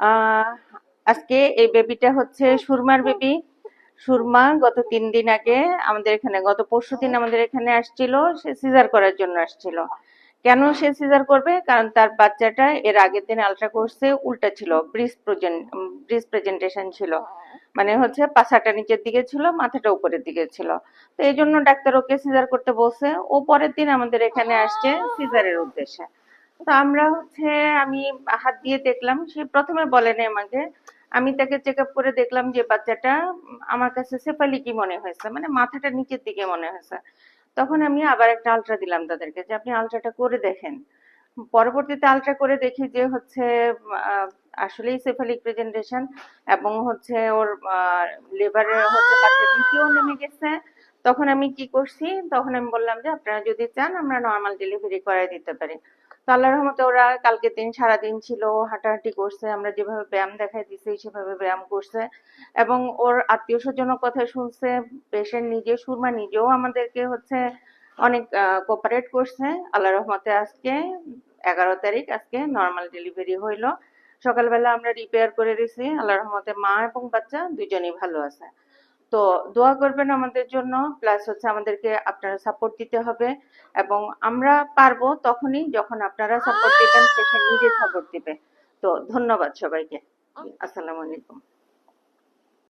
আহ আজকে এই বেবিটা হচ্ছে সুরমার বেবি। সুরমা গত 3 দিন আগে আমাদের এখানে, গত পরশুদিন আমাদের এখানে আসছিল। সে সিজার করার জন্য আসছিল। কেন সে সিজার করবে? কারণ তার বাচ্চাটা এর আগের দিন আলট্রা করছে, উল্টা ছিল, ব্রিজ প্রেজেন্টেশন ছিল। মানে হচ্ছে পাছাটা নিচের দিকে ছিল, মাথাটা উপরের দিকে ছিল। তো এই জন্য ডাক্তার ওকে সিজার করতে বলছে। ও পরের দিন আমাদের এখানে আসছে সিজারের উদ্দেশ্যে। তো আমরা হচ্ছে, আমি হাত দিয়ে দেখলাম, সে প্রথমে বলেনি আমাকে। আমি তাকে চেক আপ করে দেখলাম যে বাচ্চাটা আমার কাছে সেফালিকই মনে হয়েছে, মানে মাথাটা নিচের দিকে মনে হয়েছে। তখন আমি আবার একটা আলট্রা দিলাম তাদেরকে, যে আপনি আলট্রাটা করে দেখেন। পরবর্তীতে আলট্রা করে দেখি যে হচ্ছে আহ, আসলেই সেফালিক প্রেজেন্টেশন, এবং হচ্ছে ওর লিভারে হচ্ছে বাচ্চা নিচেও নেমে গেছে। তখন আমি কি করছি, তখন আমি বললাম যে আপনারা যদি চান আমরা নর্মাল ডেলিভারি করাই দিতে পারি। তো আল্লাহর রহমতে ওরা কালকে দিন সারাদিন ছিল, হাঁটাহাঁটি করছে, আমরা যেভাবে ব্যায়াম দেখাই দিছি সেভাবে ব্যায়াম করছে, এবং ওর আত্মীয় স্বজনের কথা শুনছে। পেশেন্ট নিজে, সুরমা নিজেও আমাদেরকে হচ্ছে অনেক কোঅপারেট করছে। আল্লাহর রহমতে আজকে 11 তারিখ, আজকে নর্মাল ডেলিভারি হইলো। সকালবেলা আমরা রিপেয়ার করে দিছি, আল্লাহর রহমতে মা এবং বাচ্চা দুজনেই ভালো আছে। তো দোয়া করবেন আমাদের জন্য, প্লাস হচ্ছে আমাদেরকে আপনারা সাপোর্ট দিতে হবে। এবং আমরা পারবো তখনই যখন আপনারা সাপোর্ট দিবেন, পেশেন্ট নিজে সাপোর্ট দিবে। তো ধন্যবাদ সবাইকে। আসসালামু আলাইকুম।